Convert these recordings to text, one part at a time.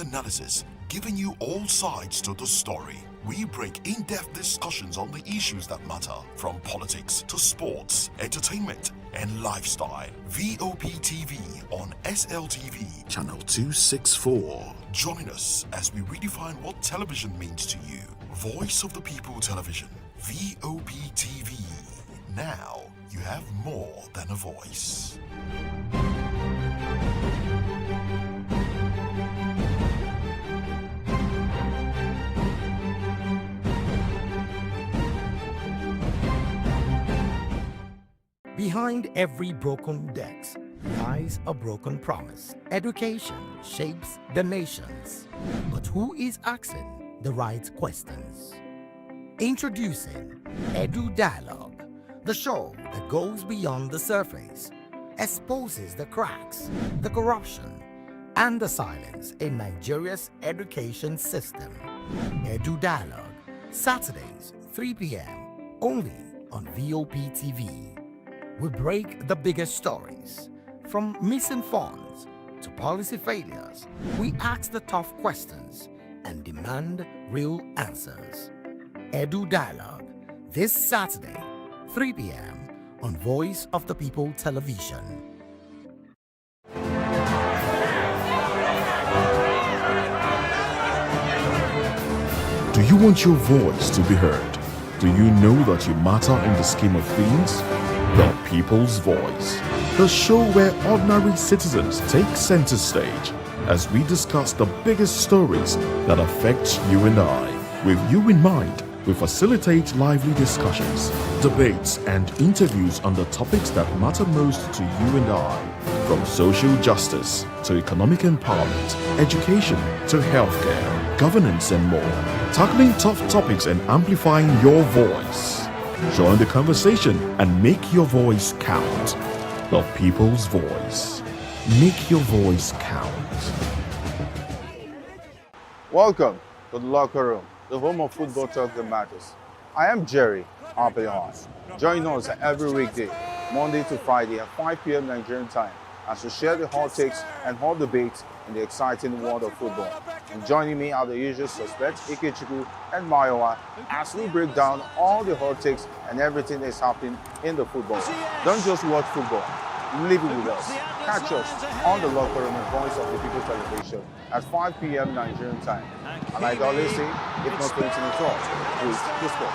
Analysis, giving you all sides to the story. We break in-depth discussions on the issues that matter, from politics to sports, entertainment, and lifestyle. VOP TV on SLTV, channel 264. Join us as we redefine what television means to you. Voice of the People Television, VOP TV. Now you have more than a voice. Behind every broken desk lies a broken promise. Education shapes the nations, but who is asking the right questions? Introducing Edu Dialogue, the show that goes beyond the surface, exposes the cracks, the corruption, and the silence in Nigeria's education system. Edu Dialogue, Saturdays, 3 p.m., only on VOP TV. We break the biggest stories, from missing funds to policy failures. We ask the tough questions and demand real answers. Edu Dialogue, this Saturday, 3 p.m. on Voice of the People Television. Do you want your voice to be heard? Do you know that you matter in the scheme of things? The People's Voice, the show where ordinary citizens take center stage as we discuss the biggest stories that affect you and I. With you in mind, we facilitate lively discussions, debates, and interviews on the topics that matter most to you and I, from social justice to economic empowerment, education to healthcare, governance, and more, tackling tough topics and amplifying your voice. Join the conversation and make your voice count. The People's Voice. Make your voice count. Welcome to the locker room, the home of football talk that matters. I am Jerry Arpillon. Join us every weekday, Monday to Friday at 5 p.m. Nigerian time, as we share the hot takes and hot debates in the exciting world of football. And joining me are the usual suspects, Ikechukwu and Mayowa, as we break down all the hot takes and everything that's happening in the football. Don't just watch football, live it with us. Catch us on the locker room and Voice of the People Television at 5 p.m. Nigerian time. And like I always say, if not 20 minutes off, please the sport.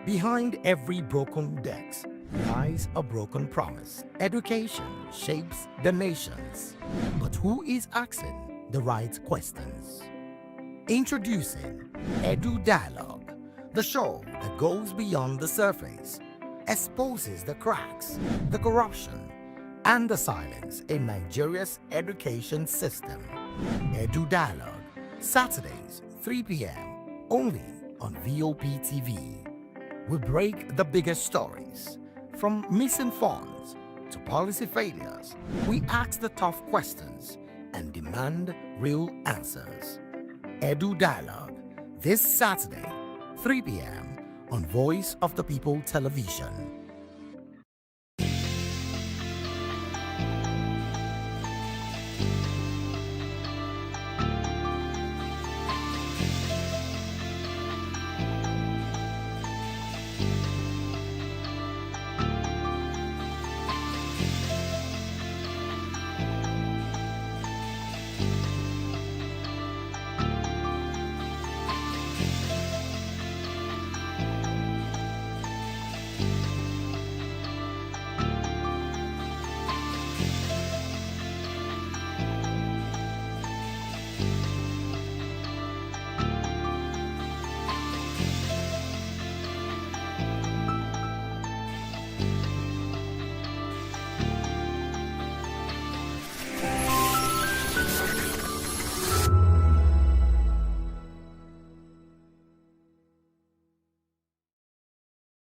Behind every broken desk lies a broken promise. Education shapes the nations, but who is asking the right questions? Introducing Edu Dialogue, the show that goes beyond the surface, exposes the cracks, the corruption, and the silence in Nigeria's education system. Edu Dialogue, Saturdays, 3 p.m., only on VOP TV. We break the biggest stories, from missing funds to policy failures. We ask the tough questions and demand real answers. Edu Dialogue, this Saturday, 3 p.m. on Voice of the People Television.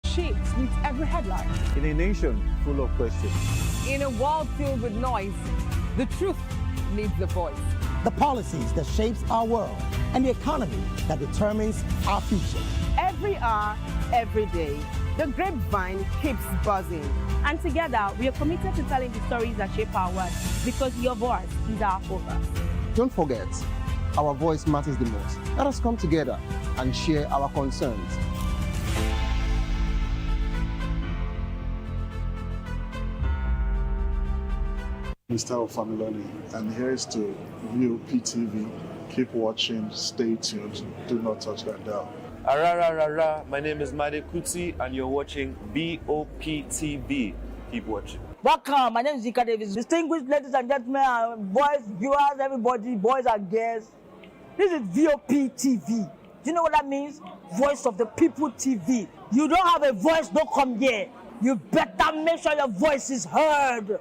Shapes meets every headline. In a nation full of questions, In a world filled with noise, the truth needs a voice. The policies that shapes our world and the economy that determines our future. Every hour, every day, The grapevine keeps buzzing. And together, we are committed to telling the stories that shape our world because your voice is our focus. Don't forget, our voice matters the most. Let us come together and share our concerns. Mr. Ofamiloni, and here's to View PTV. Keep watching, stay tuned, do not touch that dial. My name is Made Kuti and you're watching BOPTV. Keep watching. Welcome, my name is Zika Davis. Distinguished ladies and gentlemen, boys, viewers, everybody, boys and girls. This is VOP TV. Do you know what that means? Voice of the People TV. You don't have a voice, don't come here. You better make sure your voice is heard.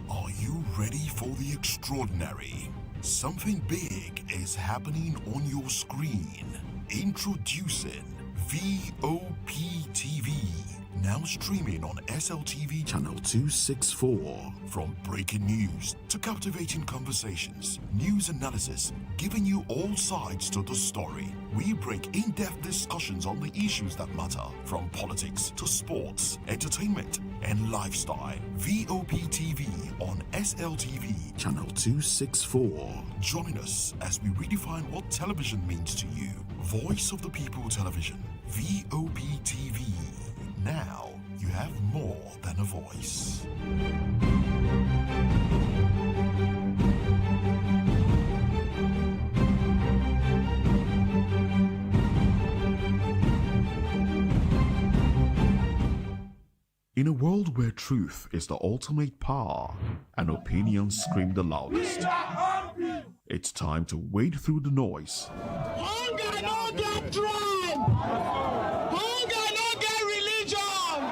Are you ready for the extraordinary? Something big is happening on your screen. Introducing VOPTV. Now streaming on SLTV channel 264. From breaking news to captivating conversations, news analysis, giving you all sides to the story. We break in-depth discussions on the issues that matter, from politics to sports, entertainment, and lifestyle. VOPTV on SLTV channel 264. Join us as we redefine what television means to you. Voice of the People Television, VOPTV. Now you have more than a voice. In a world where truth is the ultimate power and opinions scream the loudest, it's time to wade through the noise. Hunger no get tribe! Hunger no get religion!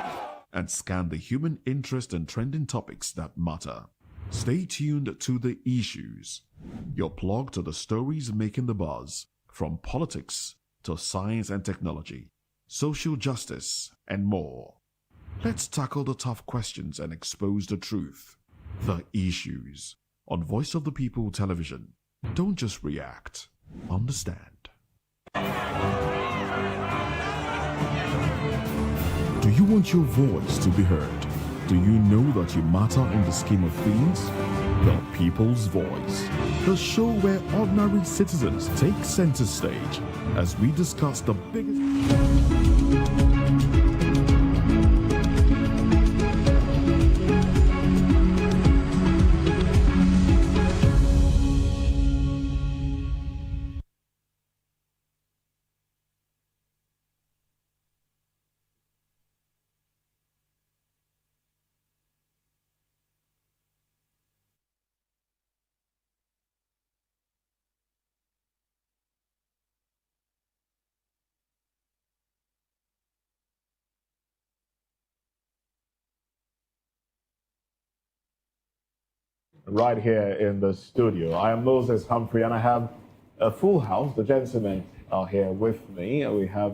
And scan the human interest and trending topics that matter. Stay tuned to The Issues, your plug to the stories making the buzz, from politics to science and technology, social justice, and more. Let's tackle the tough questions and expose the truth. The Issues on Voice of the People Television. Don't just react, understand. Do you want your voice to be heard? Do you know that you matter in the scheme of things? The People's Voice, the show where ordinary citizens take center stage as we discuss the biggest... Right here in the studio. I am Moses Humphrey and I have a full house. The gentlemen are here with me. We have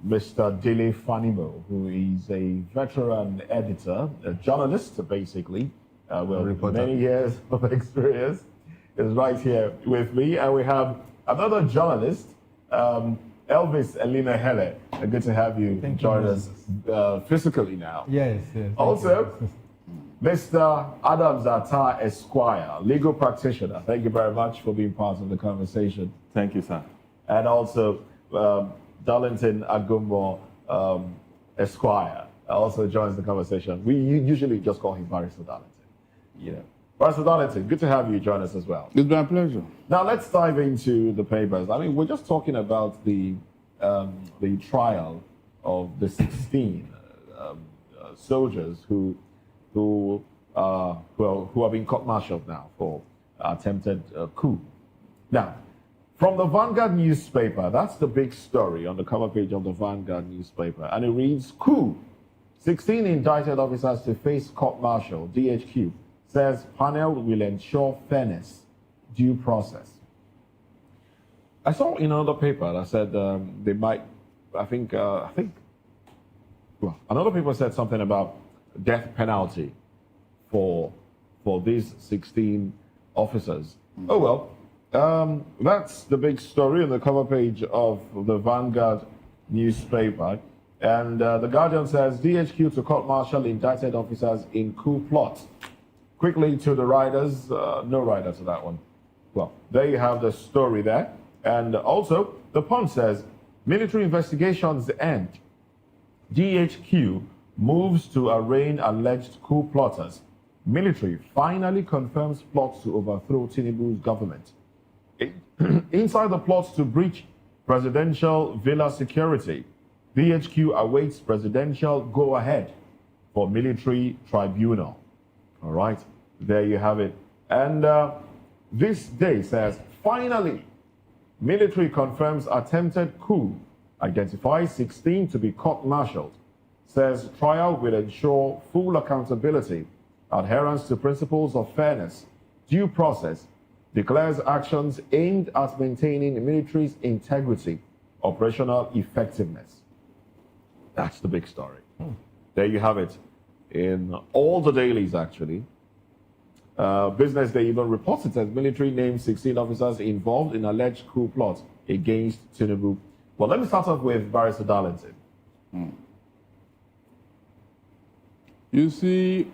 Mr. Dele Fanimo, who is a veteran editor, a journalist basically, with many years of experience, is right here with me. And we have another journalist, Elvis Elina Hele. Good to have you join us physically now. Yes. Also, Mr. Adams Atta Esquire, legal practitioner. Thank you very much for being part of the conversation. Thank you, sir. And also, Darlington Agumbo Esquire also joins the conversation. We usually just call him Barrister Darlington. You know, Barrister Darlington, good to have you join us as well. It's been a pleasure. Now let's dive into the papers. I mean, we're just talking about the trial of the 16 soldiers who have been court-martialed now for attempted coup. Now, from the Vanguard newspaper, that's the big story on the cover page of the Vanguard newspaper, and it reads, coup. 16 indicted officers to face court-martial. DHQ says panel will ensure fairness, due process. I saw in another paper that said they might, well, another paper said something about death penalty for these 16 officers. Oh well, that's the big story on the cover page of the Vanguard newspaper. And the Guardian says DHQ to court-martial indicted officers in coup plot. Quickly to the riders, no rider to that one. Well, there you have the story there. And also, the Punch says military investigations end. DHQ moves to arraign alleged coup plotters. Military finally confirms plots to overthrow Tinubu's government. Inside the plots to breach presidential villa security, DHQ awaits presidential go-ahead for military tribunal. All right, there you have it. And this day says, finally, military confirms attempted coup, identifies 16 to be court-martialed, says trial will ensure full accountability, adherence to principles of fairness, due process, declares actions aimed at maintaining the military's integrity, operational effectiveness. That's the big story. There you have it. In all the dailies, actually. Business Day even reports it as military names 16 officers involved in alleged coup plot against Tinubu. Well, let me start off with Barrister Darlington. You see,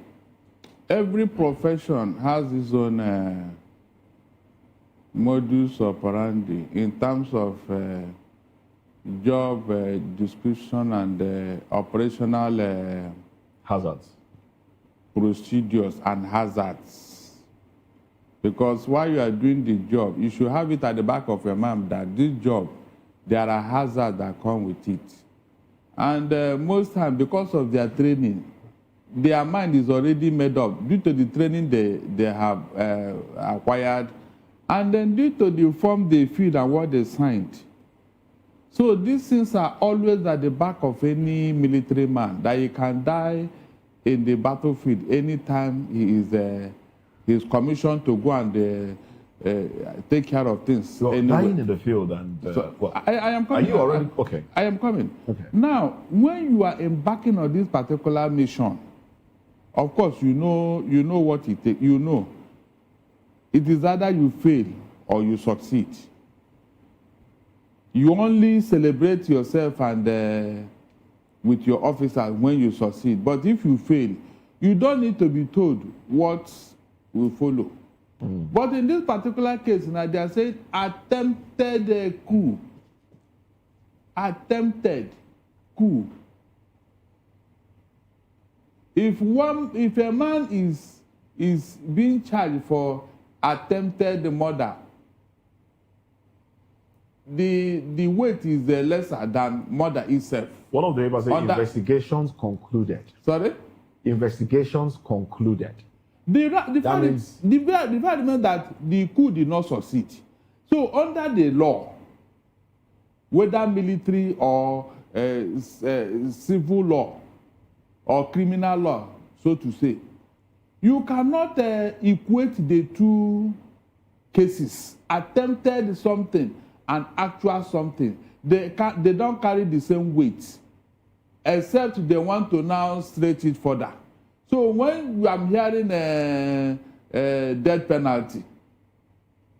every profession has its own modus operandi in terms of job description and operational hazards, procedures and hazards. Because while you are doing the job, you should have it at the back of your mind that this job, there are hazards that come with it. And most times, because of their training, their mind is already made up due to the training they have acquired, and then due to the form they feel and what they signed. So these things are always at the back of any military man, that he can die in the battlefield anytime he is commissioned to go and take care of things. So dying in the field and... so I am coming. Are you already... Okay. I am coming. Okay. Now, when you are embarking on this particular mission, of course, you know what it takes. You know. It is either you fail or you succeed. You only celebrate yourself and with your officers when you succeed. But if you fail, you don't need to be told what will follow. But in this particular case, now they are saying attempted coup. Attempted coup. If a man is being charged for attempted murder, the weight is lesser than murder itself. One of the papers said investigations concluded. Sorry? Investigations concluded. The fact remains that the coup did not succeed. So under the law, whether military or civil law or criminal law, so to say, you cannot equate the two cases. Attempted something and actual something. They don't carry the same weight, except they want to now stretch it further. So when I'm hearing death penalty,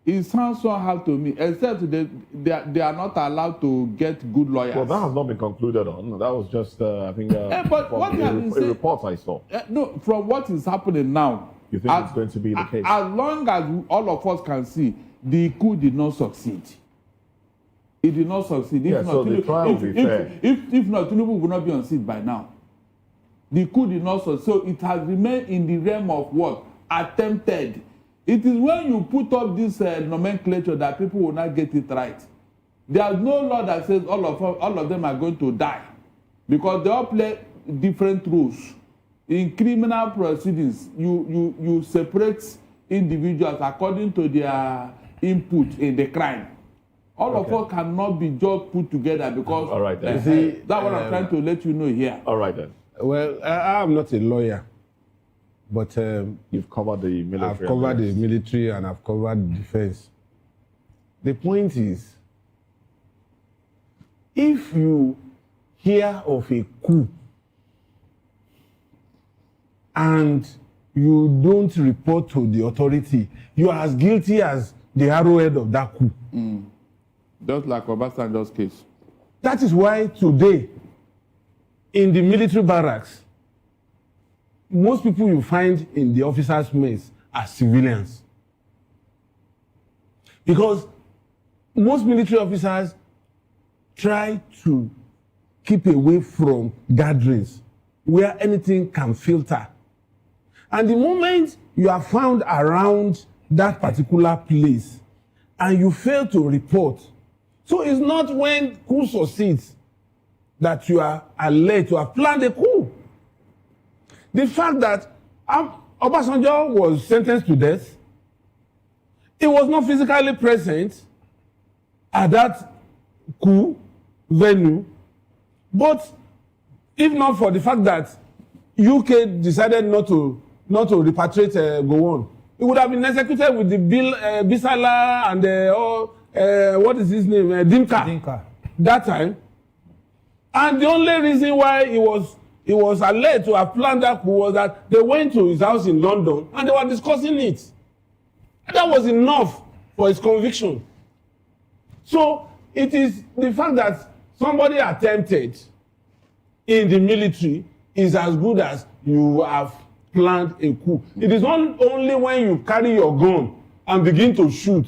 it sounds somehow to me, except they are not allowed to get good lawyers. Well, that has not been concluded on. That was just, I think, but what a report I saw. No, from what is happening now. You think it's going to be the case? As long as all of us can see, the coup did not succeed. It did not succeed. Yeah, so the trial will be fair. If not, Tinubu would not be on seat by now. The coup did not succeed. So it has remained in the realm of what? Attempted. It is when you put up this nomenclature that people will not get it right. There's no law that says all of them are going to die, because they all play different roles. In criminal proceedings, you separate individuals according to their input in the crime. All of us cannot be just put together because... All right, then. That's what I'm trying to let you know here. All right, then. Well, I'm not a lawyer, but... You've covered the military. I've covered the military and I've covered the defense. The point is, if you hear of a coup and you don't report to the authority, you are as guilty as the arrowhead of that coup. Just like Obasanjo's case. That is why today in the military barracks, most people you find in the officers' mess are civilians. Because most military officers try to keep away from gatherings where anything can filter. And the moment you are found around that particular place and you fail to report, so it's not when coup succeeds that you are alleged to have planned a coup. The fact that Obasanjo was sentenced to death, he was not physically present at that coup venue, but if not for the fact that UK decided not to repatriate Gowon, he would have been executed with the Bisala and what is his name, Dimka. That time. And the only reason why he was alleged to have planned that coup was that they went to his house in London and they were discussing it. And that was enough for his conviction. So it is the fact that somebody attempted in the military is as good as you have planned a coup. It is not only when you carry your gun and begin to shoot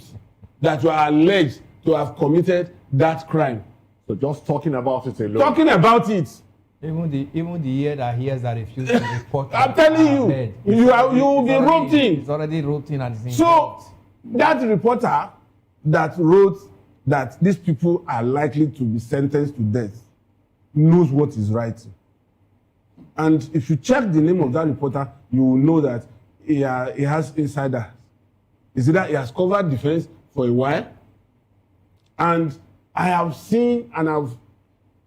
that you are alleged to have committed that crime. So just talking about it alone. Talking about it. Even the ear that hears that refuse to report. I'm telling you, you will be roped in. It's already roped in at the same So that reporter that wrote that these people are likely to be sentenced to death knows what is writing. And if you check the name of that reporter, you will know that he has insiders. Is it that he has covered defense for a while? And I have seen and I've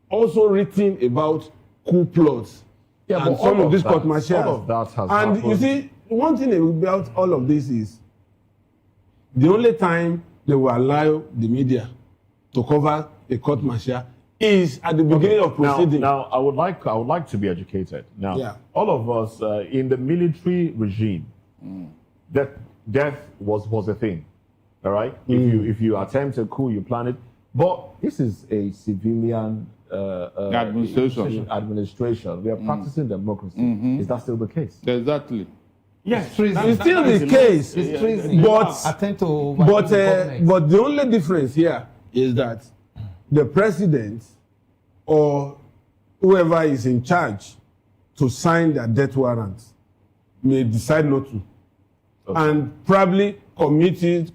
also written about coup plots and some of these court martials. All of that has and happened. you see, one thing about all of this is the only time they will allow the media to cover a court martial is at the beginning of proceeding. Now, I would like to be educated. Now, all of us in the military regime, death was a thing. All right. If you attempt a coup, you plan it. But this is a civilian administration. We are practicing democracy. Is that still the case? Exactly. Yes, it's still the case. It's treason. But the only difference here is that the president or whoever is in charge to sign their death warrant may decide not to, and probably commute it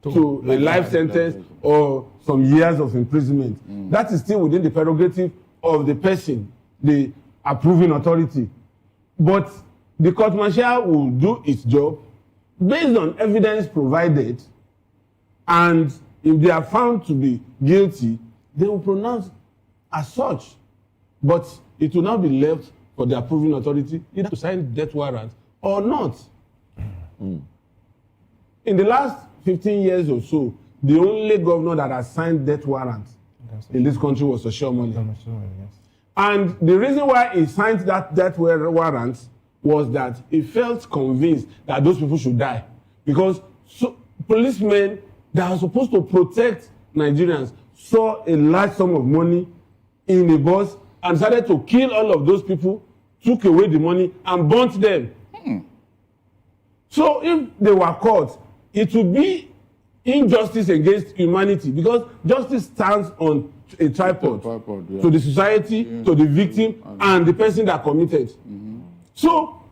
to a life sentence or some years of imprisonment. That is still within the prerogative of the person, the approving authority. But the court martial will do its job based on evidence provided, and if they are found to be guilty, they will pronounce as such. But it will now be left for the approving authority either to sign death warrant or not. In the last 15 years or so, the only governor that has signed death warrant in this country was Oshiomhole. And the reason why he signed that death warrant was that he felt convinced that those people should die. Because policemen that are supposed to protect Nigerians saw a large sum of money in a bus and decided to kill all of those people, took away the money and burnt them. So if they were caught, it would be injustice against humanity, because justice stands on a tripod to the society, to the victim, and the person that committed. So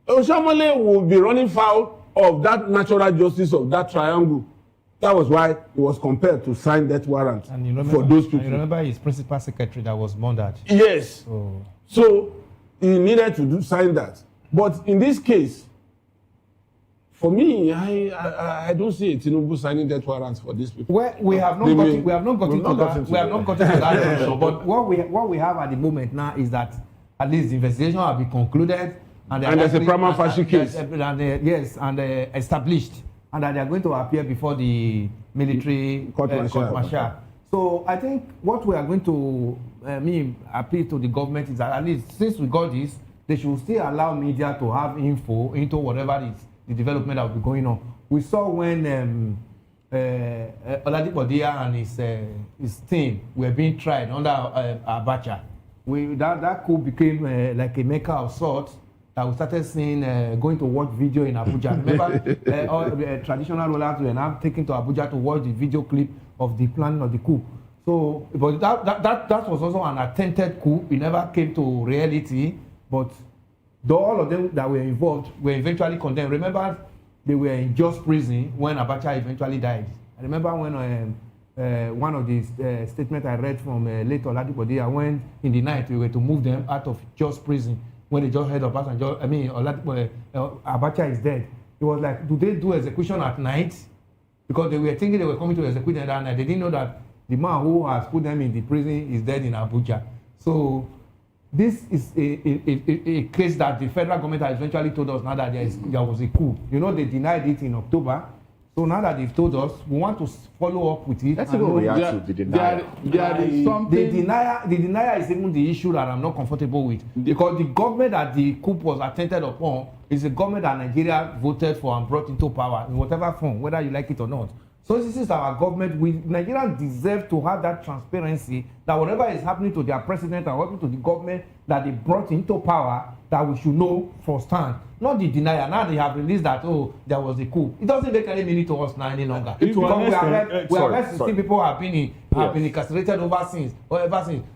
Oshiomhole will be running foul of that natural justice of that triangle. That was why he was compelled to sign that warrant for those people. You remember his principal secretary that was murdered? Yes. So he needed to sign that. But in this case, for me, I don't see Tinubu signing death warrants for these people. Well, we have not gotten to that junction. But what we have at the moment now is that at least the investigation has been concluded, and there's a prima facie case. And established, and that they are going to appear before the military court martial. So I think what we are going to appeal to the government is that at least since we got this, they should still allow media to have info into whatever is the development that will be going on. We saw when Oladipo Dia and his team were being tried under Abacha, that coup became like a maker of sorts. That we started seeing going to watch video in Abuja. Remember, all traditional rulers were now taken to Abuja to watch the video clip of the planning of the coup. So, but that was also an attempted coup. It never came to reality. But all of them that were involved were eventually condemned. Remember, they were in just prison when Abacha eventually died. I remember when one of the statements I read from late Oladipo, when in the night we were to move them out of just prison. When they just heard of Obasanjo, Abacha is dead. It was like, do they do execution at night? Because they were thinking they were coming to execute them that night. They didn't know that the man who has put them in the prison is dead in Abuja. So this is a case that the federal government has eventually told us now that there was a coup. You know, they denied it in October. So now that they've told us, we want to follow up with it. Let's even react to the denial. There is something. The denial is even the issue that I'm not comfortable with. Because the government that the coup was attempted upon is a government that Nigeria voted for and brought into power in whatever form, whether you like it or not. So this is our government. Nigerians deserve to have that transparency that whatever is happening to their president and happening to the government that they brought into power, that we should know firsthand. Not the denial. Now they have released that, oh, there was a coup. It doesn't make any meaning to us now any longer. Because we have heard 16 people have been incarcerated ever since.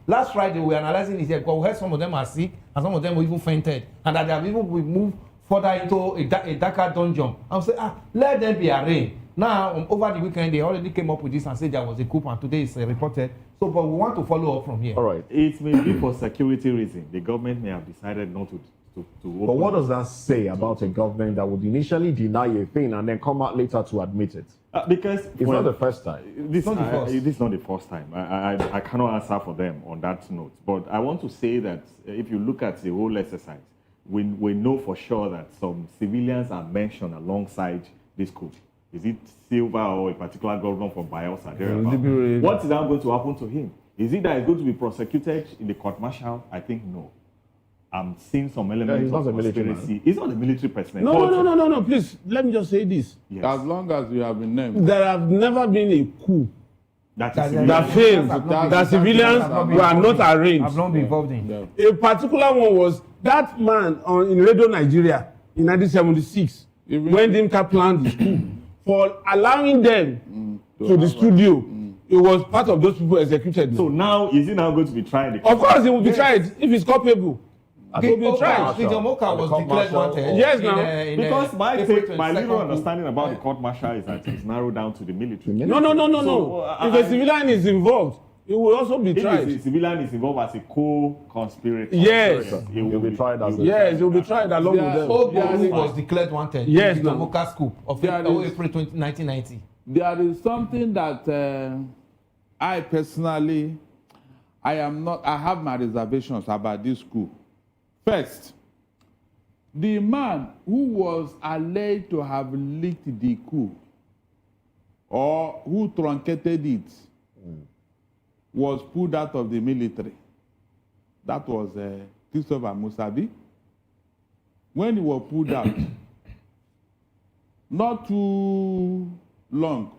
Last Friday we were analyzing it here because we heard some of them are sick and some of them were even fainted. And that they have even been moved further into a darker dungeon. And we say, let them be arraigned. Now, over the weekend, they already came up with this and said there was a coup, and today it's reported. So, but we want to follow up from here. All right. It may be for security reasons. The government may have decided not to open. But what does that say about a government that would initially deny a thing and then come out later to admit it? Because it's not the first time. This is not the first time. I cannot answer for them on that note. But I want to say that if you look at the whole exercise, we know for sure that some civilians are mentioned alongside this coup. Is it Silva or a particular governor from Bayelsa? What is now going to happen to him? Is it that he's going to be prosecuted in the court martial? I think no. I'm seeing some elements of conspiracy. He's not a military person. No. Please, let me just say this. Yes. As long as you have been named. There have never been a coup that failed, that civilians were not arraigned. I've not been involved in. A particular one was that man in Radio Nigeria in 1976, when Dimka planned his coup, for allowing them to the studio. It was part of those people executed. So now, is he now going to be tried? Of course, he will be tried if he's culpable. He will be tried. Moka was declared wanted. Yes, now. Because my little understanding about the court martial is that it's narrowed down to the military. No. If a civilian is involved, he will also be tried. If a civilian is involved as a co-conspirator, yes, he will be tried as yes, he will be tried along with them. Ogbonwu was declared wanted. Yes, the Moka coup of April 1990. There is something that I personally, I have my reservations about this coup. First, the man who was alleged to have leaked the coup or who truncated it was pulled out of the military. That was Christopher Musabi. When he was pulled out, not too long,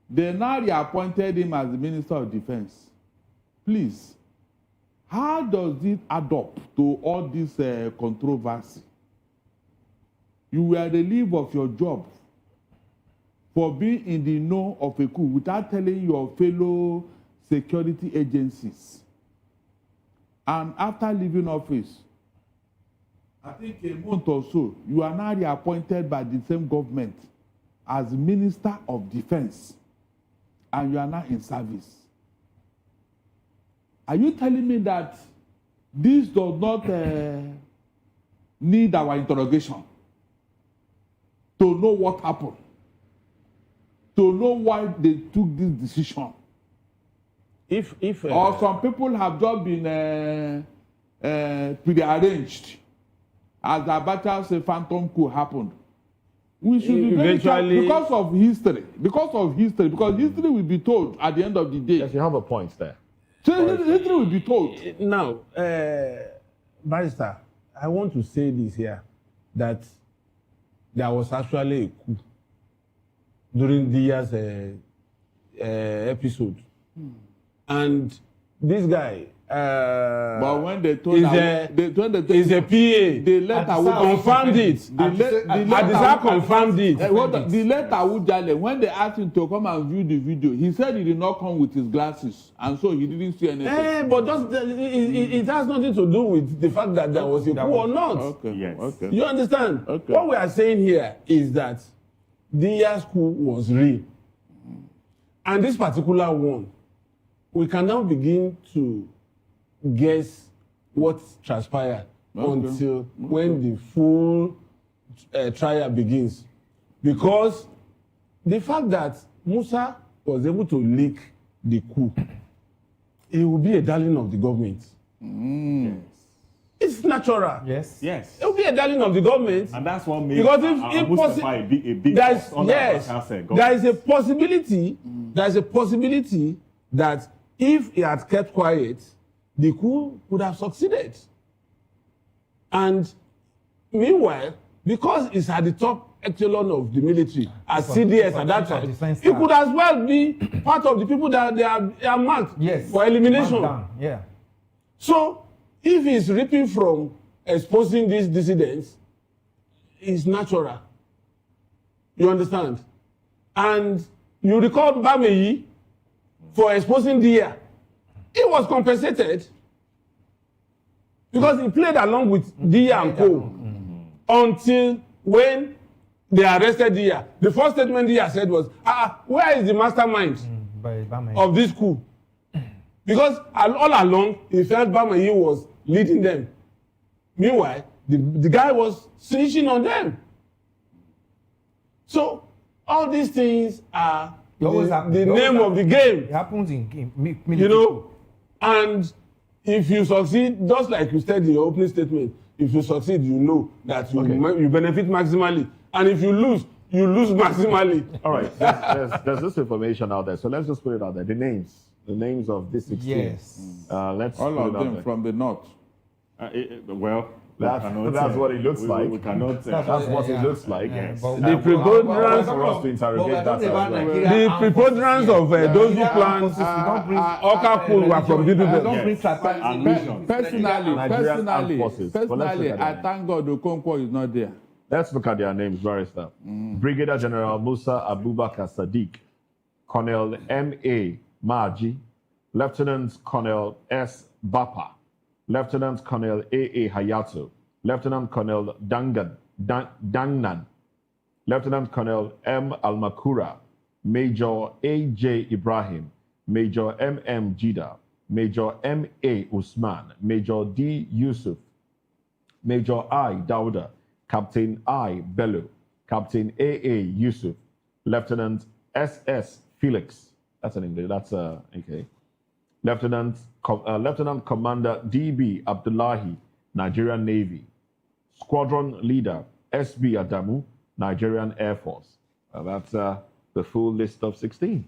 they now reappointed him as the Minister of Defense. Please, how does it add up to all this controversy? You were relieved of your job for being in the know of a coup without telling your fellow security agencies. And after leaving office, I think a month or so, you are now reappointed by the same government as Minister of Defense, and you are now in service. Are you telling me that this does not need our interrogation to know what happened, to know why they took this decision? Or some people have just been prearranged as Abacha's phantom coup happened. We should be very careful because of history. Because history will be told at the end of the day. Yes, you have a point there. So history will be told. Now, Barrister, I want to say this here, that there was actually a coup during the year's episode. And this guy, But when they told is her, a PA. The letter would confirmed it. Adisa confirmed it. The letter Wujale, when they asked him to come and view the video, he said he did not come with his glasses, and so he didn't see anything. But it has nothing to do with the fact that there was a coup or not. Okay. Yes. Okay. You understand? Okay. What we are saying here is that Dia's coup was real. And this particular one, we can now begin to guess what transpired until when the full trial begins. Because the fact that Musa was able to leak the coup, he will be a darling of the government. Yes. It's natural. Yes. It will be a darling of the government. And that's what makes because there is a possibility. There is a possibility that if he had kept quiet, the coup would have succeeded. And meanwhile, because it's at the top echelon of the military, as CDS at that time, it could as well be part of the people that they are marked for elimination. Yeah. So, if he's reaping from exposing these dissidents, it's natural. You understand? And you recall Bameyi for exposing Dia. He was compensated because he played along with Dia and Co. Until when they arrested Dia. The first statement Dia said was, where is the mastermind of this coup? Because all along, he felt Bameyi was leading them. Meanwhile, the guy was snitching on them. So, all these things are the name of the game. It happens in game. You know, and if you succeed, just like you said in your opening statement, if you succeed, you know that you benefit maximally. And if you lose maximally. All right, there's this information out there. So let's just put it out there. The names of this 16. Yes. Let's all put of it out them there. from the north. That's what it looks like. We cannot. That's what it looks like. Yes. The preponderance for us to interrogate that as well. The preponderance of those who plan Okakul were from Bidubel. Personally, I thank God Okonkwo is not there. Let's look at their names, Barrister. Brigadier General Musa Abubakar Sadiq, Colonel M.A. Maji, Lieutenant Colonel S. Bapa, Lieutenant Colonel A.A. Hayato, Lieutenant Colonel Dangnan, Lieutenant Colonel M. Almakura, Major A.J. Ibrahim, Major M.M. Jida, Major M.A. Usman, Major D. Yusuf, Major I. Dauda, Captain I. Bello, Captain A.A. Yusuf, Lieutenant S.S. Felix, that's an English, that's okay. Lieutenant Commander D.B. Abdullahi, Nigerian Navy. Squadron Leader S.B. Adamu, Nigerian Air Force. That's the full list of 16.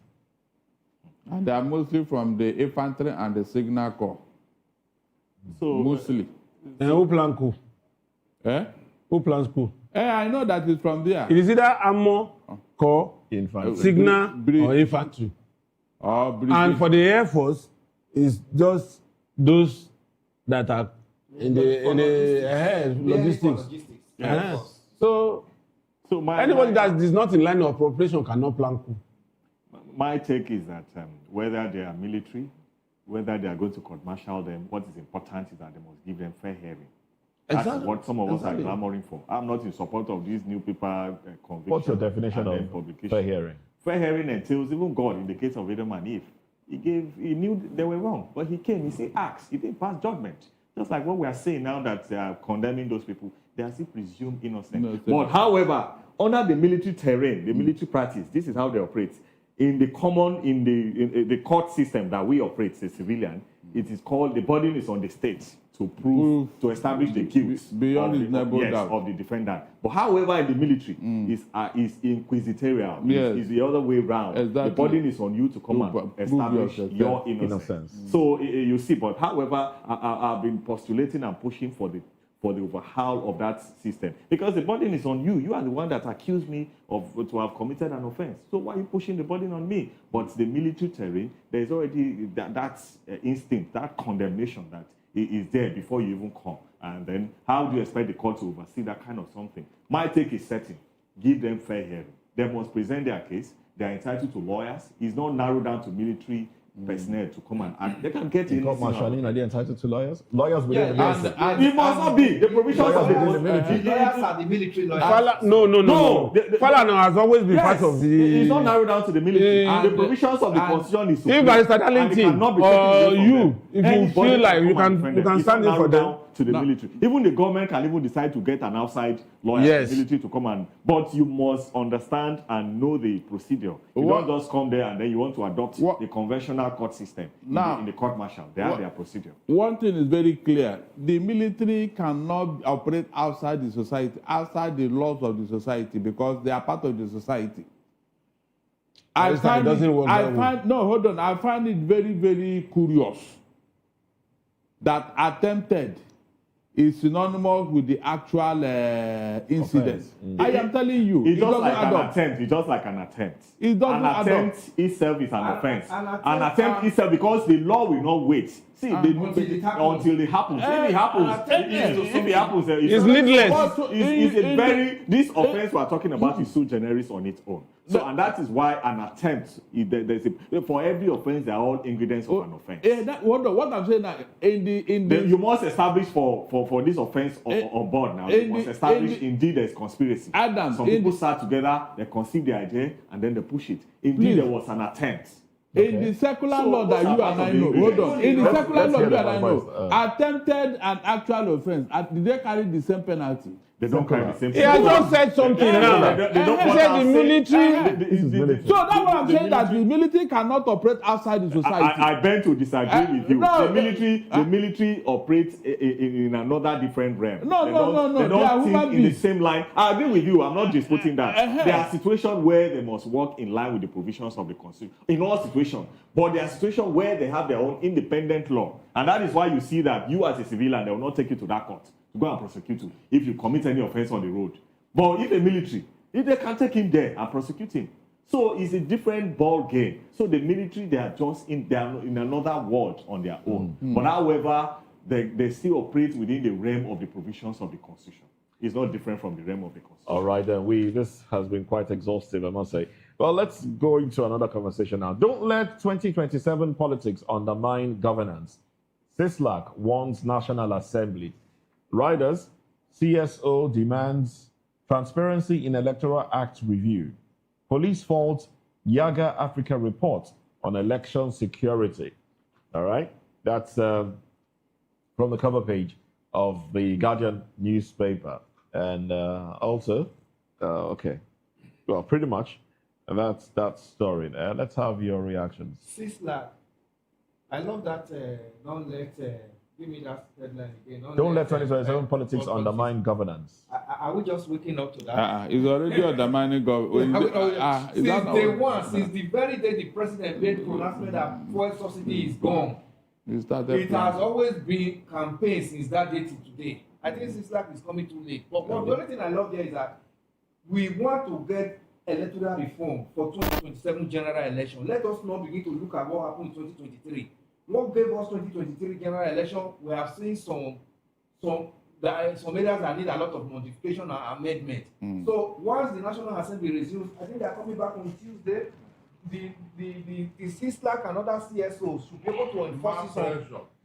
And they are mostly from the infantry and the signal corps. So mostly. And who plan coup? Who plans coup? I know that it's from there. It is either armor, corps, signal, or infantry. And for the Air Force, it's just those that are in the logistics. So anybody that is not in line of operation cannot plan coup. My take is that whether they are military, whether they are going to court-martial them, what is important is that they must give them fair hearing. That's what some of us are clamoring for. I'm not in support of these new paper convictions. What's your definition of fair hearing? Fair hearing entails even God, in the case of Adam and Eve, he knew they were wrong, but he came, he said, ask, he didn't pass judgment. Just like what we are saying now that they are condemning those people, they are still presumed innocent. But however, under the military terrain, the military practice, this is how they operate. In the court system that we operate as a civilian, it is called, the burden is on the state to prove, to establish the guilt of the defendant. But however, in the military, is inquisitorial. Is the other way around. Exactly. The burden is on you to come and establish your innocence. So you see, but however, I've been postulating and pushing for the for the overhaul of that system. Because the burden is on you. You are the one that accused me to have committed an offense. So why are you pushing the burden on me? But the military terrain, there is already that instinct, that condemnation that is there before you even come. And then how do you expect the court to oversee that kind of something? My take is certain. Give them fair hearing. They must present their case. They are entitled to lawyers. It's not narrowed down to military personnel to come and act. They can get in. Court martialing, are they entitled to lawyers? Lawyers within the military. It must not be. The provisions of the military. Lawyers are the military lawyers. No. Falana has always been part of the... It's not narrowed down to the military. The provisions of the constitution is if Barrister Darlington or you, if you feel like you can stand in for them, to the military. Even the government can even decide to get an outside lawyer, military to come and... But you must understand and know the procedure. You don't just come there and then you want to adopt the conventional court system in the court martial. They have their procedure. One thing is very clear. The military cannot operate outside the society, outside the laws of the society, because they are part of the society. I find it very, very curious that attempted is synonymous with the actual incident. I am telling you, it's just like an attempt. It's just like an attempt. It doesn't an attempt itself is an offense. An attempt itself, because the law will not wait. See, until it happens. If it happens, it's needless. This offense we are talking about is so generous on its own. So, and that is why an attempt, for every offense, there are all ingredients of an offense. What I'm saying that you must establish for this offense on board now. You must establish indeed there's conspiracy. Some people sat together, they conceived the idea, and then they push it. Indeed, there was an attempt. In the secular law that you and I know, hold on. In the secular law you and I know, attempted and actual offense, did they carry the same penalty? They don't carry the same penalty. He has just said something now. He said the military. So that's what I'm saying, that the military cannot operate outside the society. I beg to disagree with you. The military operates in another different realm. No. They don't think in the same line. I agree with you. I'm not disputing that. There are situations where they must work in line with the provisions of the Constitution. In all situations. But there are situations where they have their own independent law. And that is why you see that you as a civilian, they will not take you to that court to go and prosecute you if you commit any offense on the road. But if a military, if they can take him there and prosecute him. So it's a different ball game. So the military, they are just in another world on their own. But however, they still operate within the realm of the provisions of the Constitution. It's not different from the realm of the Constitution. All right, then this has been quite exhaustive, I must say. Well, let's go into another conversation now. Don't let 2027 politics undermine governance. CISLAC warns National Assembly. Riders, CSO demands transparency in Electoral Act review. Police fault Yaga Africa report on election security. All right, that's from the cover page of the Guardian newspaper. And also, okay, well, pretty much that's that story there. Let's have your reactions. CISLAC, I love that. Don't let. Give me that headline again. Don't let 2027 politics undermine governance. Are we just waking up to that? It's already undermining governance. Since the very day the president made pronouncement that fuel subsidy is gone, it has always been campaign since that day to today. I think CISLAC is coming too late. But the only thing I love there is that we want to get electoral reform for 2027 general election. Let us not begin to look at what happened in 2023. What gave us 2023 general election? We have seen some areas that need a lot of modification and amendment. So once the National Assembly resumes, I think they are coming back on Tuesday. The CISLAC and other CSOs should be able to enforce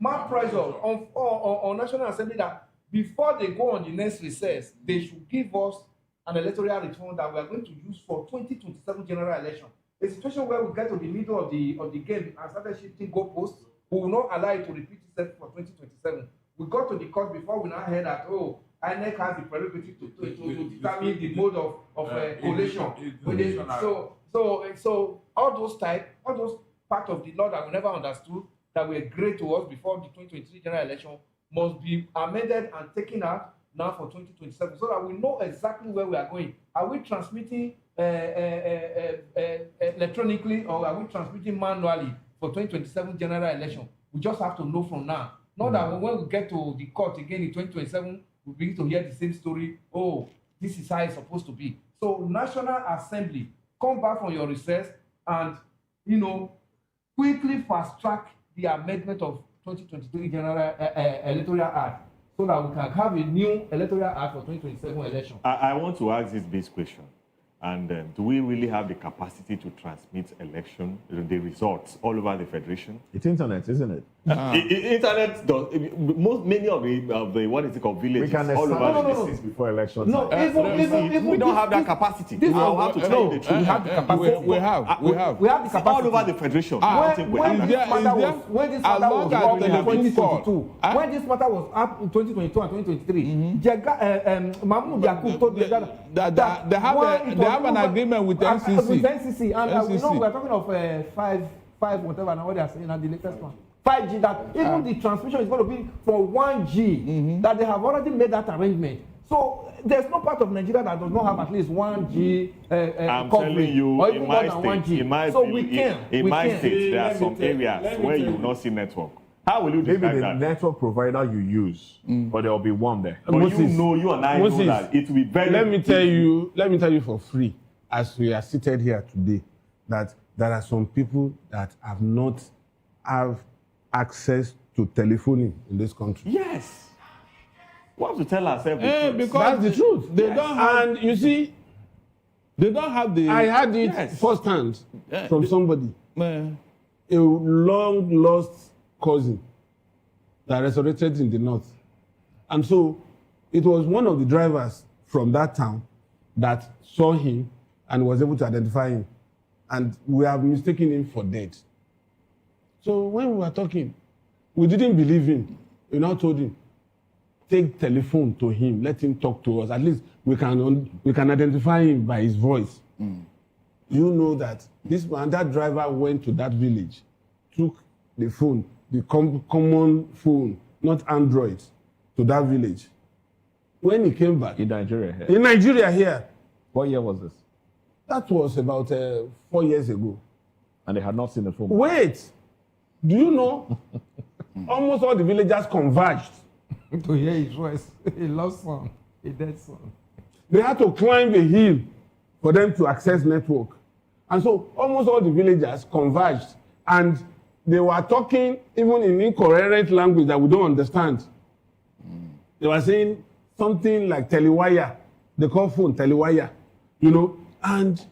mass pressure on National Assembly that before they go on the next recess, they should give us an electoral reform that we are going to use for 2027 general election. A situation where we get to the middle of the game and started shifting goalposts, we will not allow it to repeat itself for 2027. We got to the court before we now heard that, INEC has the prerogative to determine the mode of collation. So all those part of the law that we never understood, that were great to us before the 2023 general election, must be amended and taken out now for 2027, so that we know exactly where we are going. Are we transmitting electronically, or are we transmitting manually for 2027 general election? We just have to know from now. Not that when we get to the court again in 2027, we begin to hear the same story. Oh, this is how it's supposed to be. So National Assembly, come back from your recess and, quickly fast track the amendment of 2023 General Electoral Act so that we can have a new Electoral Act for 2027 election. I want to ask this question. And do we really have the capacity to transmit election, the results all over the federation? It's internet, isn't it? Internet does. Many of the what is it called villages We can all over the distance before election. No, even we don't have that capacity. I have to tell you the truth. We have the capacity. We have the capacity all over the federation. When this matter was up in 2022, when this matter was up in 2022 and 2023, Mahmoud Yakub told me that they have an agreement with NCC. With NCC, and we are talking of five whatever, now what they are saying at the latest one. 5G, that even the transmission is going to be for 1G, that they have already made that arrangement. So there's no part of Nigeria that does not have at least 1G I'm coverage, telling you, or even more than 1G. In my state, there are some areas where you will not see network. How will you describe maybe the that? network provider you use, but there will be one there. But Moses, you and I know that it will be very. Let me tell you for free, as we are seated here today, that there are some people that have not have access to telephoning in this country. Yes. We have to tell ourselves because that's the truth. They don't have, and you see, they don't have the. I had it firsthand from somebody, a long lost cousin that resurrected in the north, and so it was one of the drivers from that town that saw him and was able to identify him, and we have mistaken him for dead. So when we were talking, we didn't believe him. We now told him, take telephone to him, let him talk to us. At least we can identify him by his voice. You know that this man, that driver went to that village, took the phone, the common phone, not Android, to that village. When he came back... In Nigeria here? In Nigeria here. What year was this? That was about 4 years ago. And they had not seen the phone? Wait! Do you know? Almost all the villagers converged to hear his voice. A lost son, a dead son. They had to climb a hill for them to access network. And so almost all the villagers converged, and they were talking even in incoherent language that we don't understand. They were saying something like telewire. They call phone telewire, And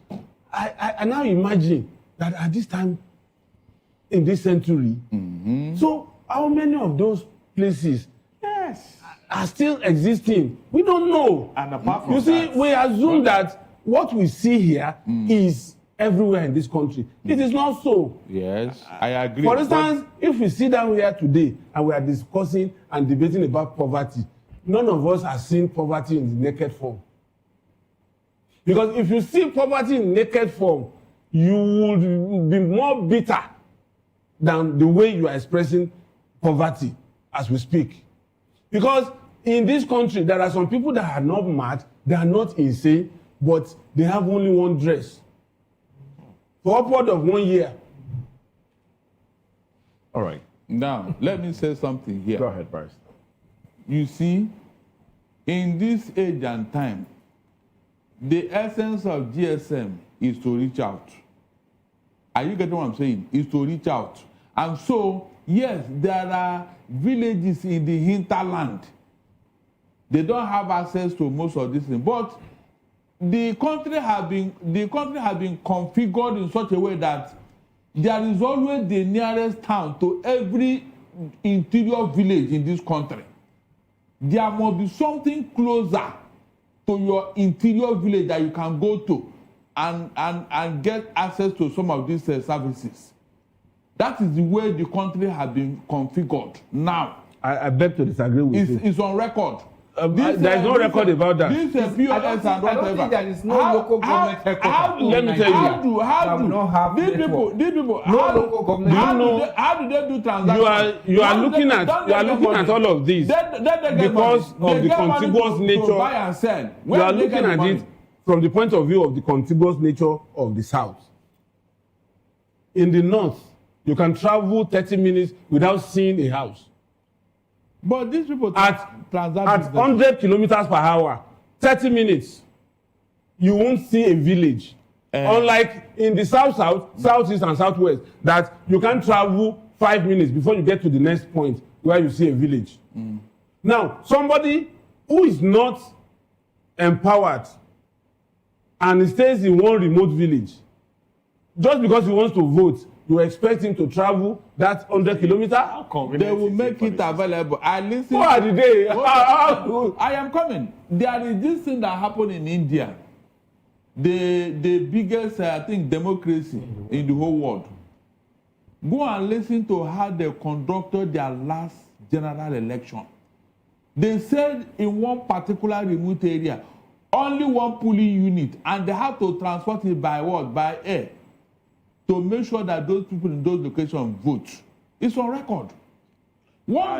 I now imagine that at this time in this century, so how many of those places are still existing? We don't know. And apart from we assume that what we see here is everywhere in this country. It is not so. Yes, I agree. For instance, if we sit down here today and we are discussing and debating about poverty, none of us has seen poverty in the naked form. Because if you see poverty in naked form, you would be more bitter than the way you are expressing poverty as we speak. Because in this country, there are some people that are not mad, they are not insane, but they have only one dress for upward of 1 year. All right. Now, let me say something here. Go ahead, Bryce. You see, in this age and time, the essence of GSM is to reach out. Are you getting what I'm saying? Is to reach out. And so, yes, there are villages in the hinterland. They don't have access to most of these things. But the country has been configured in such a way that there is always the nearest town to every interior village in this country. There must be something closer to your interior village that you can go to and get access to some of these services. That is the way the country has been configured now. I beg to disagree with you. It's on record. There is no record about that. This is POS and whatever. I don't think there is no local government headquarters. Let me tell you. How do these people how do they do transactions? You are looking at all of this because of the contiguous nature. You are looking at it from the point of view of the contiguous nature of the South. In the North, you can travel 30 minutes without seeing a house. But these people at transact 100 kilometers per hour, 30 minutes, you won't see a village. Unlike in the southeast and southwest, that you can travel 5 minutes before you get to the next point where you see a village. Now, somebody who is not empowered and he stays in one remote village, just because he wants to vote, you expect him to travel that 100 kilometers? They will make it available. I listen. Who are the day? I am coming. There is this thing that happened in India. The biggest, I think, democracy in the whole world. Go and listen to how they conducted their last general election. They said in one particular remote area, only one polling unit, and they have to transport it by what? By air, to make sure that those people in those locations vote. It's on record. So what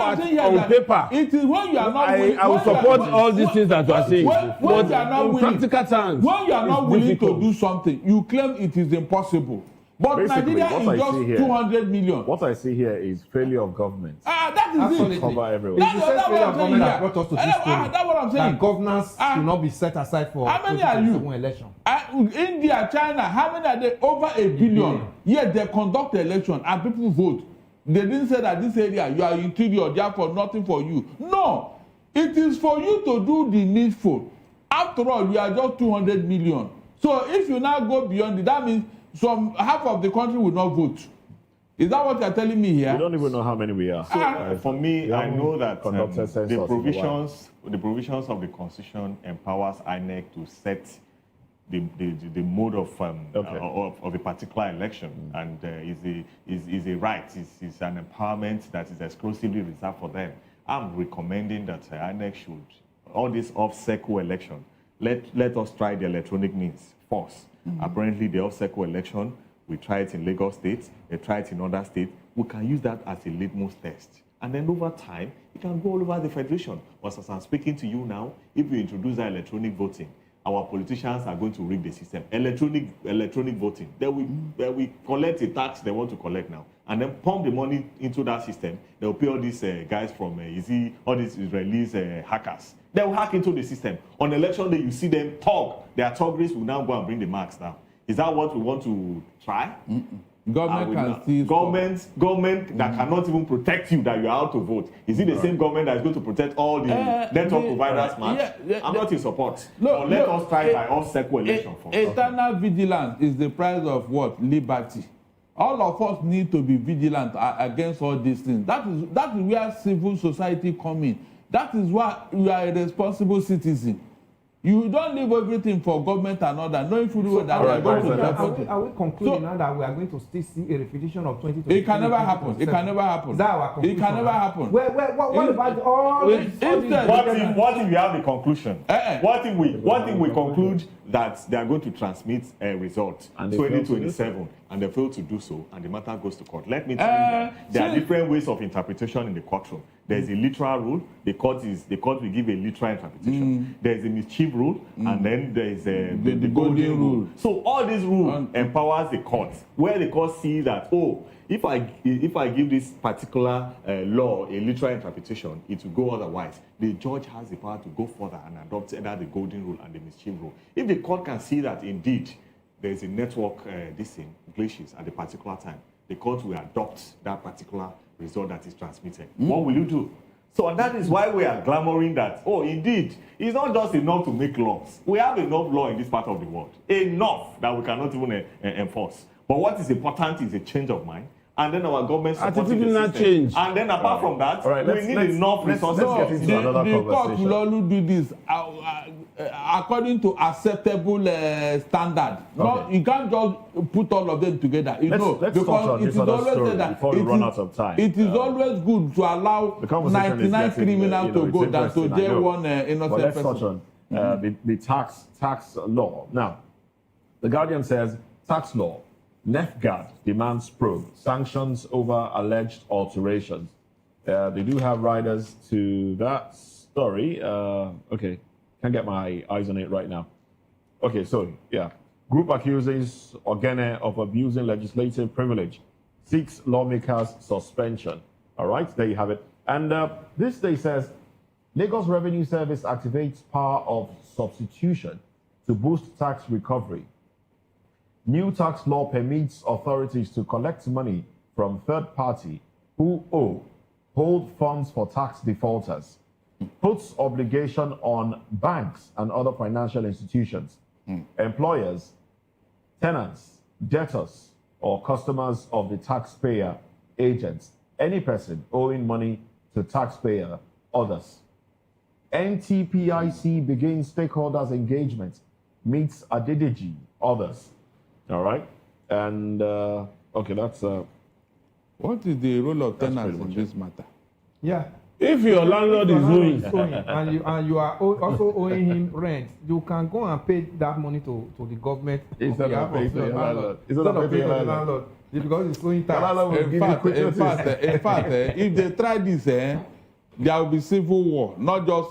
I'm saying here on that paper, it is when you are not willing. I will support all these things that you are saying. When you are not willing, practical terms, when you are not willing to do something, you claim it is impossible. But basically, Nigeria is just 200 million. What I see here is failure of government. That is it. Cover everyone. It's the same failure of government that brought us to this story. That's what I'm saying. That governance should not be set aside for how many are you? Election. India, China, how many are they? Over a billion. Yet they conduct the election and people vote. They didn't say that this area, you are interior, therefore nothing for you. No. It is for you to do the needful. After all, we are just 200 million. So if you now go beyond it, that means half of the country will not vote. Is that what you're telling me here? We don't even know how many we are. So, for me, I know that the provisions of the Constitution empowers INEC to set the mode of a particular election, and is a right, is an empowerment that is exclusively reserved for them. I'm recommending that INEC should, all this off-cycle election, let us try the electronic means first. Apparently, the off-cycle election, we try it in Lagos State, they try it in other states. We can use that as a litmus test. And then over time, it can go all over the federation. But as I'm speaking to you now, if we introduce that electronic voting, our politicians are going to rig the system. Electronic voting. They will collect a tax they want to collect now, and then pump the money into that system. They will pay all these guys from all these Israelis hackers. They will hack into the system. On election day, you see them talk. Their thuggeries will now go and bring the marks down. Is that what we want to try? Government that cannot even protect you, that you are out to vote. Is it the same government that is going to protect all the network providers? I'm not in support. But let us try by off-cycle election first. Eternal vigilance is the price of what? Liberty. All of us need to be vigilant against all these things. That is where civil society comes in. That is why you are a responsible citizen. You don't leave everything for government and all that, knowing fully well that they are going to support it. Are we concluding now that we are going to still see a repetition of 2020? It can never happen. It can never happen. Is that our conclusion? It can never happen. What about all what if we have the conclusion? What if we conclude that they are going to transmit a result 2027 and they fail to do so and the matter goes to court? Let me tell you that there are different ways of interpretation in the courtroom. There is a literal rule. The court will give a literal interpretation. There is a mischief rule, and then there is the golden rule. So all these rules empowers the court, where the court sees that, if I give this particular law a literal interpretation, it will go otherwise. The judge has the power to go further and adopt either the golden rule and the mischief rule. If the court can see that indeed there is a network glitches at a particular time, the court will adopt that particular result that is transmitted. What will you do? So that is why we are clamoring that, indeed, it's not just enough to make laws. We have enough law in this part of the world. Enough that we cannot even enforce. But what is important is a change of mind. And then our government supporting the system. Change. And then apart from that, we need enough resources. Let's get into another conversation. The court will only do this according to acceptable standard. Okay. No, you can't just put all of them together. Let's talk on this other story before we run out of time. It is always good to allow 99 criminals to go than to jail one innocent person. Let's touch on the tax law. Now, the Guardian says tax law. NEFGAD demands probe, sanctions over alleged alterations. They do have riders to that story. Okay, can't get my eyes on it right now. Okay, so yeah. Group accuses Ogene of abusing legislative privilege, seeks lawmakers' suspension. All right, there you have it. And this day says, Lagos Revenue Service activates power of substitution to boost tax recovery. New tax law permits authorities to collect money from third party who hold funds for tax defaulters, puts obligation on banks and other financial institutions, employers, tenants, debtors, or customers of the taxpayer, agents, any person owing money to taxpayer, others. NTPIC begins stakeholders engagement, meets Adedeji, others. All right? And, okay, that's... what is the role of tenants in this matter? Yeah. If your landlord is owing, and you are also owing him rent, you can go and pay that money to the government. Instead of paying to the landlord. Instead of paying to the landlord. Because it's owing tax. In fact, if they try this, there will be civil war, not just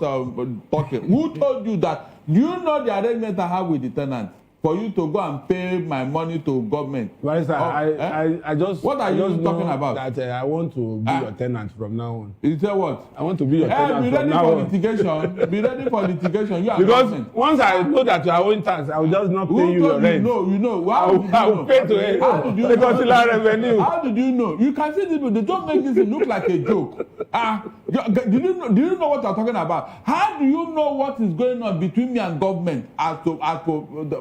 talking. Who told you that? Do you know the arrangement I have with the tenant? For you to go and pay my money to government. Well, sir, I just... What are you talking about? That I want to be your tenant from now on. You say what? I want to be your tenant from now on. Be ready for litigation. You are because government. Once I know that you are owing tax, I will just not pay you your rent. You know. I will pay to it. How did you know? Revenue. How did you know? You can see people, they don't make this look like a joke. Do you know what I'm talking about? How do you know what is going on between me and government as to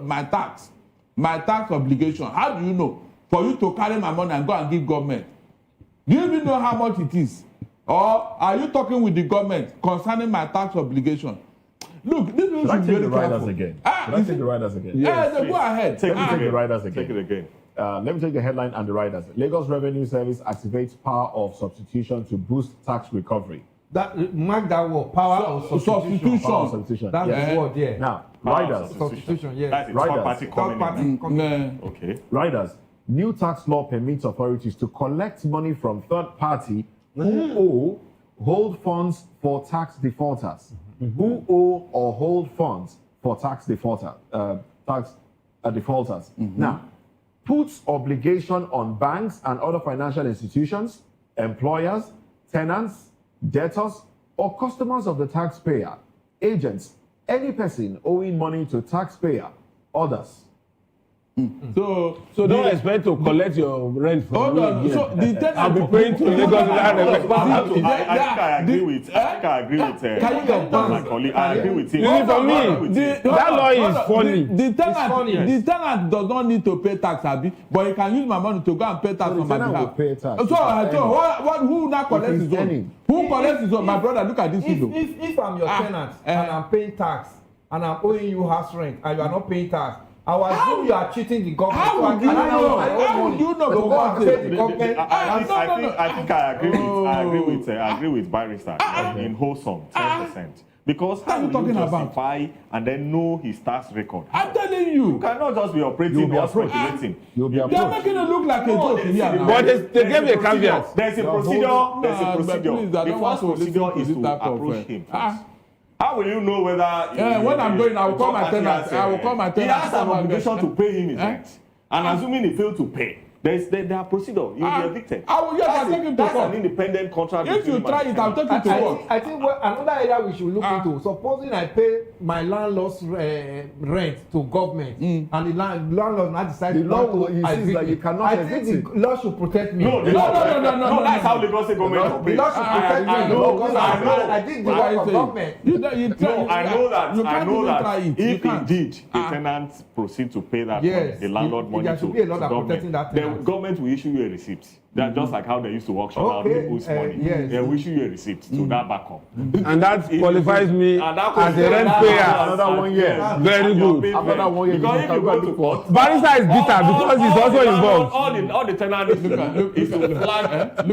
my tax obligation? How do you know? For you to carry my money and go and give government. Do you even know how much it is? Or are you talking with the government concerning my tax obligation? Look, this is very careful. Riders again? Should I take the riders again? Yes, go ahead. Take the riders again. Take it again. Let me take the headline and the riders. Lagos Revenue Service activates power of substitution to boost tax recovery. Mark that word, power of substitution. Power of substitution. That's the word, yeah. Now, riders. Substitution, yes. That's a third party coming. Okay. Riders. New tax law permits authorities to collect money from third party who hold funds for tax defaulters. Who owe or hold funds for tax defaulters. Now, puts obligation on banks and other financial institutions, employers, tenants, debtors, or customers of the taxpayer, agents, any person owing money to taxpayer, others. So don't expect to collect your rent from me again. So the tenant, I'll be paying to Lagos I agree with my colleague. I agree with him. For me, that law is funny. The tenant does not need to pay tax, Abi, but he can use my money to go and pay tax on my behalf. So who now collects his own? Who collects his own? My brother, look at this video. If I'm your tenant and I'm paying tax and I'm owing you house rent and you are not paying tax, I will assume you are cheating the government. How would you know? How would you know? I think I agree with Barrister in wholesome 10%. Because how will you justify and then know his tax record? I'm telling you. You cannot just be operating or speculating. They are making it look like a joke here. But they gave me a caveat. There's a procedure. The first procedure is to approach him first. How will you know whether... when I'm going, I will call my tenant. He has an obligation to pay him his rent. And assuming he failed to pay, there are procedure. You'll be evicted. I'll take him to court. That's an independent contract. If you try it, I'll take you to court. I think another area we should look into, supposing I pay my landlord's rent to government, and the landlord not decide the law will insist that you cannot evict him. The law should protect me. No. That's how the government operates. The law should protect me. I did the work of government. I know that if indeed the tenant proceed to pay that money, the landlord money to government, government will issue you a receipt. That's just like how they used to auction out people's money. They will issue you a receipt to that back up. And that qualifies me as a rent payer. Another 1 year. Very good. After that 1 year, because if you go to court, Barrister is bitter because he's also involved. All the tenant is to flag.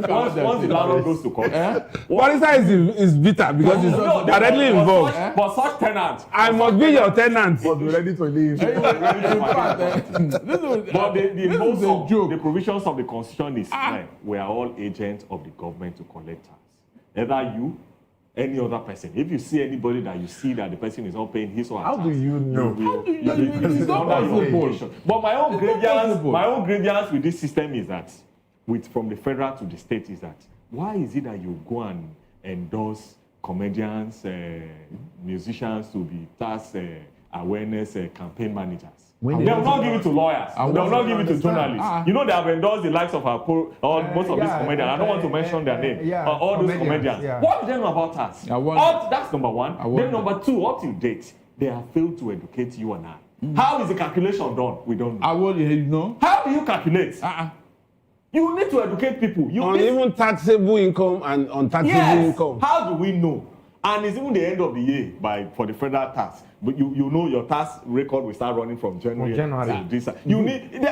Once the landlord goes to court, Barrister is bitter because he's directly involved. But such tenant, I must be your tenant. But be ready to leave. But the provisions of the constitution is we are all agents of the government to collect tax. Either you, any other person. If you see anybody that you see that the person is not paying his or her tax, how do you know? It's not possible. But my own grievance with this system is that, from the federal to the state, is that why is it that you go and endorse comedians, musicians to be tax awareness campaign managers? They will not give it to lawyers. They will not give it to journalists. You know, they have endorsed the likes of most of these comedians. I don't want to mention their name. All those comedians. What do they know about us? That's number one. Then number two, up to date, they have failed to educate you and I. How is the calculation done? We don't know. How do you calculate? You need to educate people. Even taxable income and untaxable income. How do we know? And it's even the end of the year for the federal tax. But you know your tax record will start running from January. To this.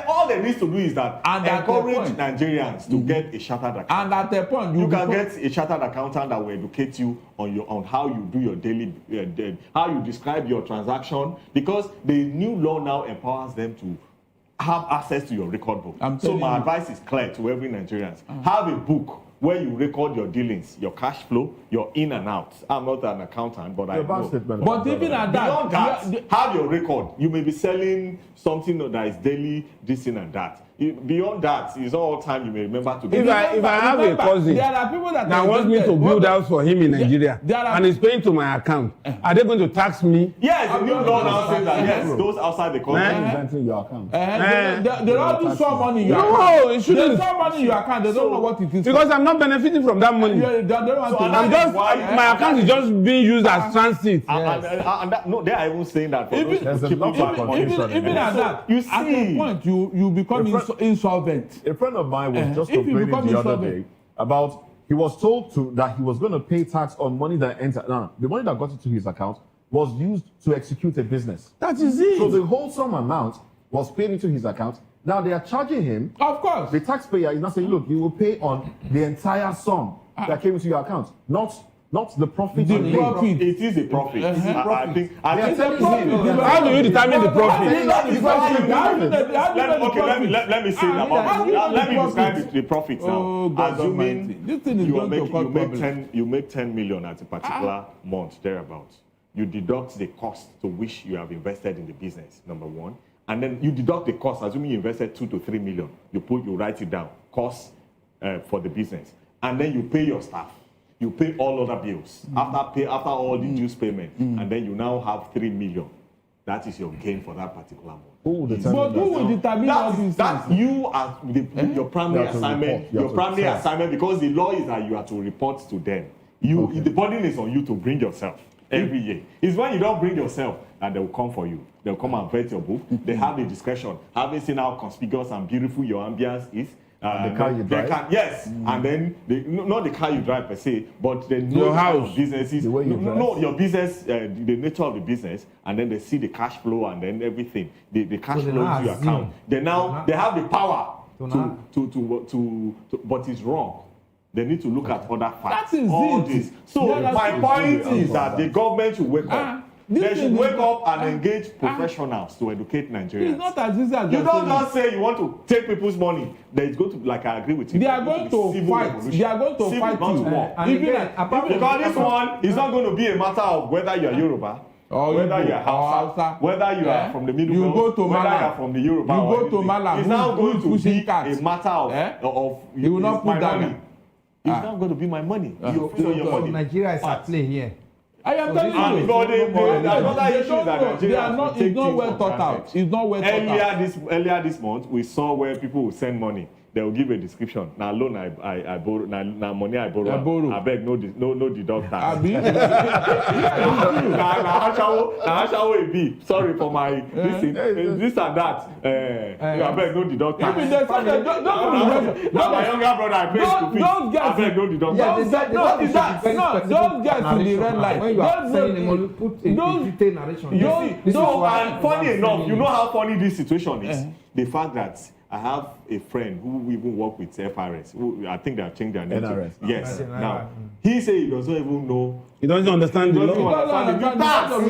All they need to do is that encourage Nigerians to get a chartered accountant. And at the point you can get a chartered accountant that will educate you on how you do your daily, how you describe your transaction, because the new law now empowers them to have access to your record book. So my advice is clear to every Nigerian. Have a book where you record your dealings, your cash flow, your in and out. I'm not an accountant, but I know. But even at that, beyond that, have your record. You may be selling something that is daily, this and that. Beyond that, it's all time you may remember to get. If I have a cousin that wants me to build house for him in Nigeria and is paying to my account, are they going to tax me? Yes, the new law now says that yes, those outside the country your account. They don't do some money in your account. No, it shouldn't. There's some money in your account. They don't know what it is. Because I'm not benefiting from that money. My account is just being used as transit. No, they are even saying that. Even at that, you see, at a point you become insolvent. A friend of mine was just complaining the other day about he was told that he was going to pay tax on money that entered. No, the money that got into his account was used to execute a business. That is it. So the whole sum amount was paid into his account. Now they are charging him. Of course. The taxpayer is not saying, look, you will pay on the entire sum that came into your account, not the profit. The profit. It is a profit. I think how do you determine the profit? Let me say let me describe the profit now. Assuming you make 10 million at a particular month, thereabouts. You deduct the cost to which you have invested in the business, number one. And then you deduct the cost, assuming you invested 2 to 3 million. You write it down, cost for the business. And then you pay your staff. You pay all other bills after all the dues payment, and then you now have 3 million. That is your gain for that particular month. Who will determine all these things? That you are your primary assignment. Your primary assignment, because the law is that you are to report to them. The burden is on you to bring yourself every year. It's when you don't bring yourself and they will come for you. They'll come and vet your book. They have the discretion. Having seen how conspicuous and beautiful your ambience is. The car you drive? Yes, and then not the car you drive per se, but the your house, businesses. The way you dress. Your business, the nature of the business, and then they see the cash flow and then everything. The cash flow into your account. They have the power to but it's wrong. They need to look at other facts. That is all it. This. So my point is that the government should wake up. They should wake up and engage professionals to educate Nigerians. It's not as easy as you don't just say you want to take people's money. There is going to, like I agree with you. They are going to fight. They are going to fight you. Because this one is not going to be a matter of whether you are Yoruba, whether you are Hausa, whether you are from the Middle Belt, whether you are from the Yoruba. You go to Malam. It's now going to be a matter of you will not put down. It's not going to be my money. Your money. Nigeria is at play here. I am telling you. It's not well thought out. It's not well thought out. Earlier this month, we saw where people will send money. They will give a description. Now loan I borrow. Now money I borrow. I beg no deduct tax. Now how shall it be? Sorry for my this and that. I beg no deduct tax. Now my younger brother I pay school fees. I beg no deduct tax. Don't get to the red light. When you are sending money, put a detailed narration. And funny enough, you know how funny this situation is. The fact that I have a friend who even work with FRS. Who I think they have changed their name. NRS. Yes. Now he say he doesn't even know. He doesn't understand the law. He doesn't understand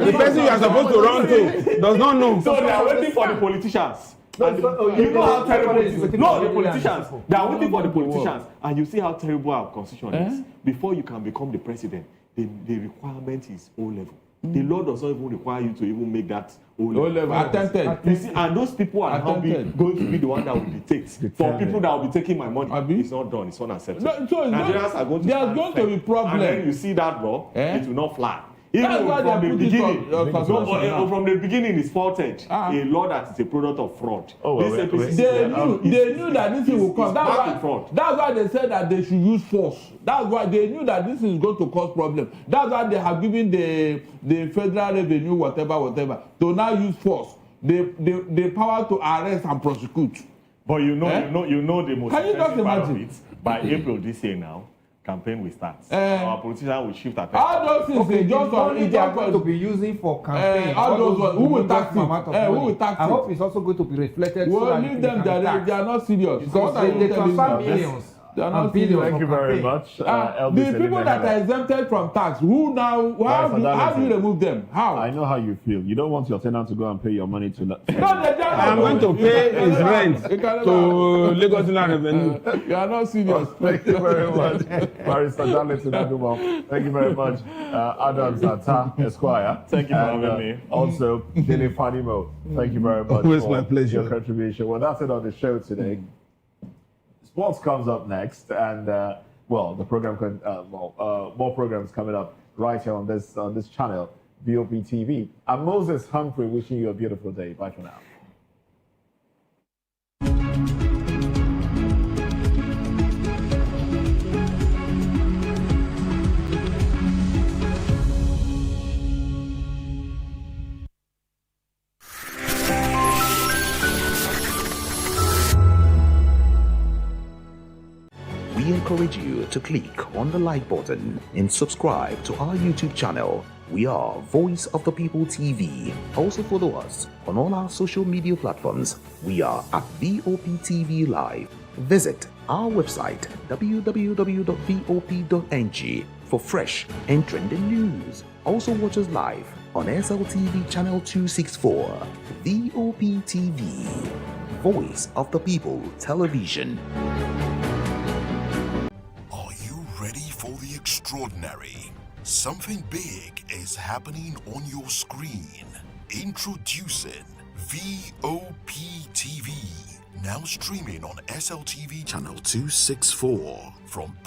the person you are supposed to run to does not know. So they are waiting for the politicians. You know how terrible it is. No, the politicians. They are waiting for the politicians, and you see how terrible our constitution is. Before you can become the president, the requirement is O level. The law does not even require you to even make that O-level attempted. You see, and those people are now going to be the one that will dictate. For people that will be taking my money, it's not done. It's unacceptable. No, so Nigerians are going to there's going to be problem. And then you see that law, it will not fly. Even That's why from they the put it beginning, from the beginning, it's faulted. A law that is a product of fraud. They knew that this thing will come. That's why they said that they should use force. That's why they knew that this is going to cause problem. That's why they have given the federal revenue, whatever, to now use force. The power to arrest and prosecute. But you know the most Can you just interesting part of imagine? it. By April this year now, campaign will start. Our politicians will shift attention. All those things okay, they just money they are going to be using for campaign. all those who will tax it? Who will tax I it? hope it's also going to be reflected. Well, so that leave them there. They are not serious. Because they transfer millions. They are not serious. Thank you very much. The people that are exempted from tax, who now? How do you remove them? How? I know how you feel. You don't want your tenant to go and pay your money to. I'm going to pay his rent to Lagos Revenue. You are not serious. Thank you very much, Barrister Darlington Adumo. Thank you very much, Adams Ata Esquire. Thank you for having me. Also, Dele Fanimo. Thank you very much. Always for my pleasure. Your contribution. Well, that's it on the show today. Sports comes up next, and the program more programs coming up right here on this channel, VOP TV. I'm Moses Humphrey, wishing you a beautiful day. Bye for now. We encourage you to click on the like button and subscribe to our YouTube channel. We are Voice of the People TV. Also follow us on all our social media platforms. We are at VOP TV Live. Visit our website www.vop.ng for fresh and trending news. Also watch us live on SLTV channel 264. VOP TV, Voice of the People Television. Ready for the extraordinary? Something big is happening on your screen. Introducing VOP TV, now streaming on SLTV channel 264 from